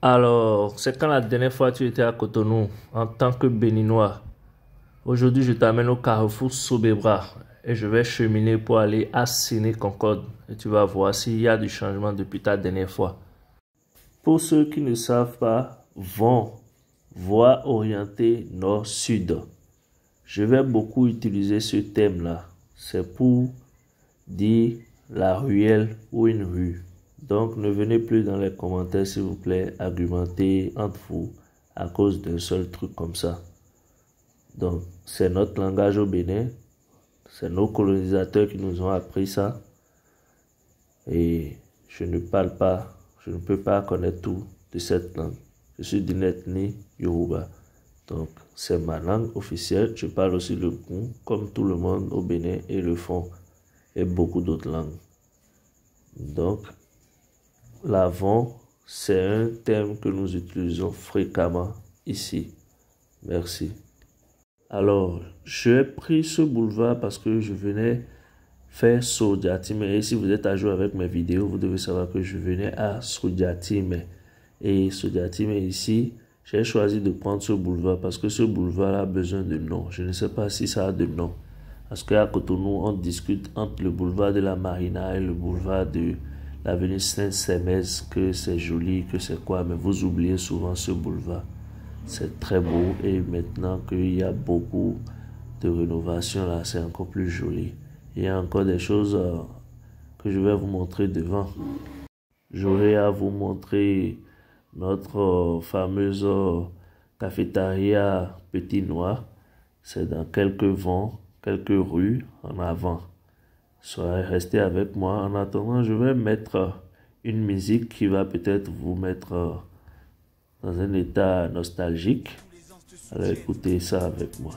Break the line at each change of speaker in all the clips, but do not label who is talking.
Alors, c'est quand la dernière fois tu étais à Cotonou en tant que Béninois. Aujourd'hui, je t'amène au carrefour Sobebra et je vais cheminer pour aller à Séné-Concorde. Et tu vas voir s'il y a du changement depuis ta dernière fois. Pour ceux qui ne savent pas, vent, voie orientée nord-sud. Je vais beaucoup utiliser ce thème-là. C'est pour dire la ruelle ou une rue. Donc, ne venez plus dans les commentaires, s'il vous plaît, argumenter entre vous à cause d'un seul truc comme ça. Donc, c'est notre langage au Bénin. C'est nos colonisateurs qui nous ont appris ça. Et je ne parle pas, je ne peux pas connaître tout de cette langue. Je suis d'une ethnie Yoruba. Donc, c'est ma langue officielle. Je parle aussi le Gon, comme tout le monde au Bénin, et le Fon, et beaucoup d'autres langues. Donc, l'avant, c'est un terme que nous utilisons fréquemment ici. Merci. Alors, j'ai pris ce boulevard parce que je venais faire Sodiatime. Et si vous êtes à jour avec mes vidéos, vous devez savoir que je venais à Sodiatime. Et Sodiatime ici, j'ai choisi de prendre ce boulevard parce que ce boulevard a besoin de nom. Je ne sais pas si ça a de nom. Parce qu'à Cotonou, on discute entre le boulevard de la Marina et le boulevard de l'avenue Saint-Sémès, que c'est joli, que c'est quoi, mais vous oubliez souvent ce boulevard. C'est très beau et maintenant qu'il y a beaucoup de rénovation là, c'est encore plus joli. Il y a encore des choses que je vais vous montrer devant. J'aurai à vous montrer notre fameuse cafétéria Petit Noir. C'est dans quelques vents, quelques rues en avant. Soyez restés avec moi. En attendant, je vais mettre une musique qui va peut-être vous mettre dans un état nostalgique. Alors écoutez ça avec moi.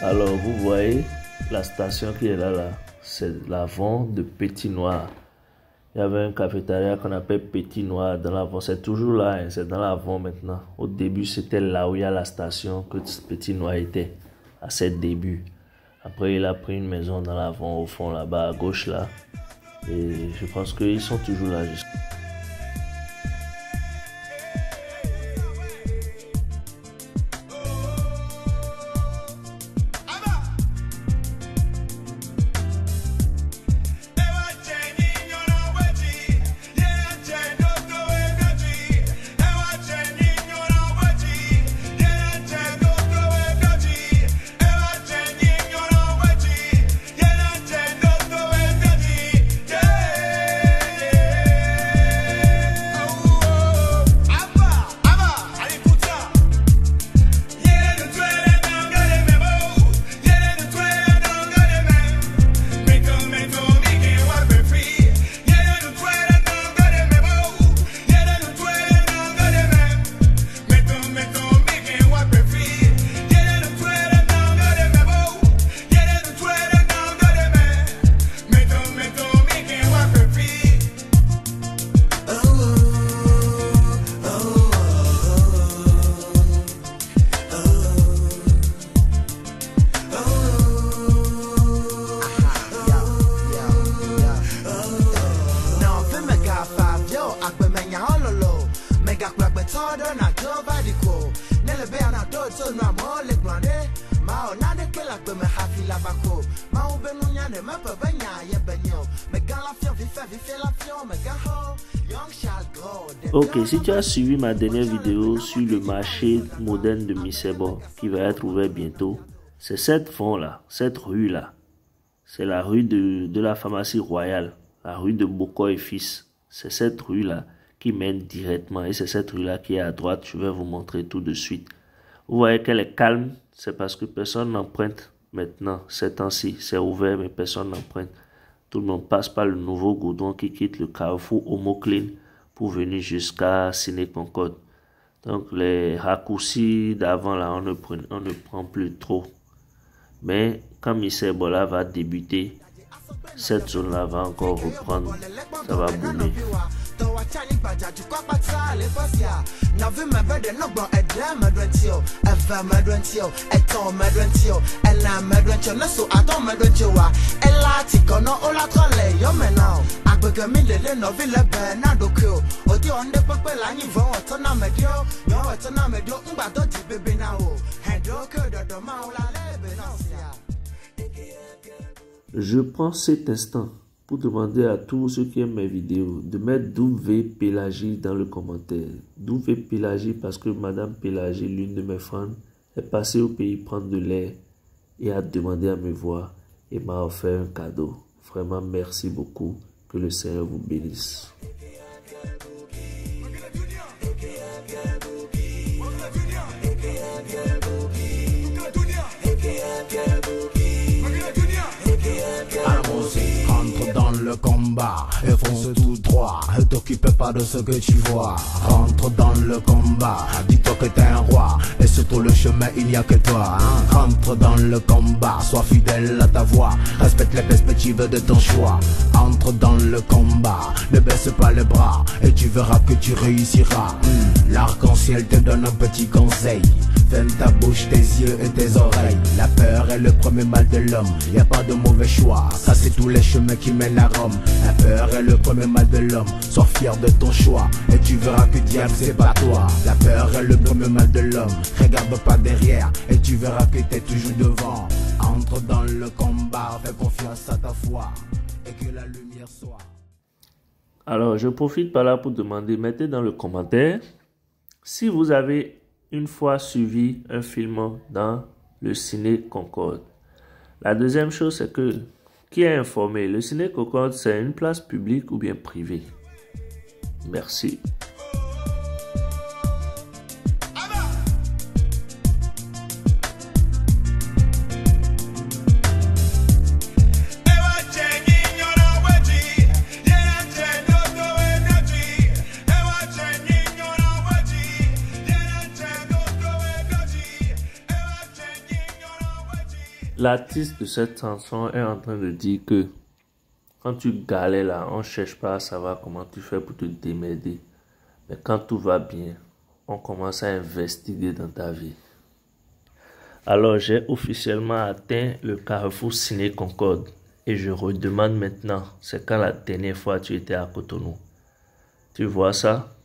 Alors, vous voyez la station qui est là, c'est l'avant de Petit Noir. Il y avait un cafétéria qu'on appelle Petit Noir dans l'avant. C'est toujours là, hein, c'est dans l'avant maintenant. Au début, c'était là où il y a la station que Petit Noir était, à ses débuts. Après, il a pris une maison dans l'avant, au fond, là-bas, à gauche, là. Et je pense qu'ils sont toujours là jusqu'à... Young child Ok, si tu as suivi ma dernière vidéo sur le marché moderne de Misebo qui va être ouvert bientôt, c'est cette fond-là, cette rue-là. C'est la rue de la pharmacie royale, la rue de Boko et Fils. C'est cette rue-là qui mène directement et c'est cette rue-là qui est à droite. Je vais vous montrer tout de suite. Vous voyez qu'elle est calme, c'est parce que personne n'emprunte maintenant. Ces temps-ci, c'est ouvert mais personne n'emprunte. Tout le monde passe par le nouveau goudron qui quitte le carrefour Homo Clean pour venir jusqu'à Ciné Concorde. Donc les raccourcis d'avant là, on ne prend plus trop. Mais quand Misebo là va débuter, cette zone là va encore reprendre, ça va boomer. Je prends cet instant pour demander à tous ceux qui aiment mes vidéos de mettre W Pélagie dans le commentaire. W Pélagie parce que Madame Pélagie, l'une de mes fans, est passée au pays prendre de l'air et a demandé à me voir et m'a offert un cadeau. Vraiment, merci beaucoup. Que le Seigneur vous bénisse.
Rentre dans le combat et fonce tout droit. Ne t'occupe pas de ce que tu vois. Rentre dans le combat, dis-toi que t'es un roi. Et surtout le chemin, il n'y a que toi. Rentre dans le combat, sois fidèle à ta voix. Respecte les perspectives de ton choix. Entre dans le combat, ne baisse pas les bras. Et tu verras que tu réussiras. L'arc-en-ciel te donne un petit conseil. Ferme ta bouche, tes yeux et tes oreilles. La peur est le premier mal de l'homme. Y a pas de mauvais choix, ça c'est tous les chemins qui mènent à Rome. La peur est le premier mal de l'homme. Sois fier de ton choix et tu verras que diable c'est pas toi. La peur est le premier mal de l'homme. Regarde pas derrière et tu verras que t'es toujours devant. Entre dans le combat, fais confiance à ta foi et que la lumière soit.
Alors je profite par là pour demander, mettez dans le commentaire si vous avez une fois suivi un film dans le Ciné Concorde. La deuxième chose, c'est que, qui est informé, le Ciné Concorde, c'est une place publique ou bien privée? Merci. L'artiste de cette chanson est en train de dire que quand tu galères là, on ne cherche pas à savoir comment tu fais pour te démerder. Mais quand tout va bien, on commence à investiguer dans ta vie. Alors j'ai officiellement atteint le carrefour Ciné Concorde. Et je redemande maintenant, c'est quand la dernière fois tu étais à Cotonou. Tu vois ça?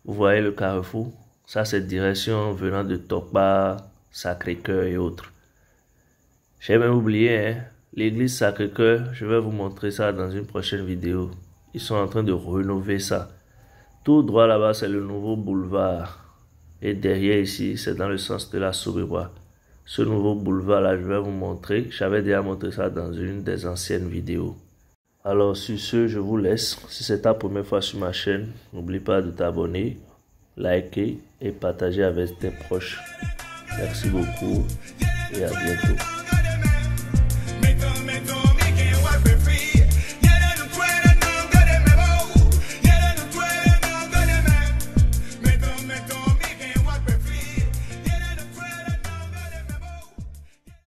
Vous voyez le carrefour? Ça c'est direction venant de Tokba, Sacré-Cœur et autres. J'ai même oublié, hein, l'église Sacré-Cœur, je vais vous montrer ça dans une prochaine vidéo. Ils sont en train de rénover ça. Tout droit là-bas, c'est le nouveau boulevard. Et derrière ici, c'est dans le sens de la Sobebois. Ce nouveau boulevard-là, je vais vous montrer. J'avais déjà montré ça dans une des anciennes vidéos. Alors sur ce, je vous laisse. Si c'est ta première fois sur ma chaîne, n'oublie pas de t'abonner, liker et partager avec tes proches. Merci beaucoup et à bientôt.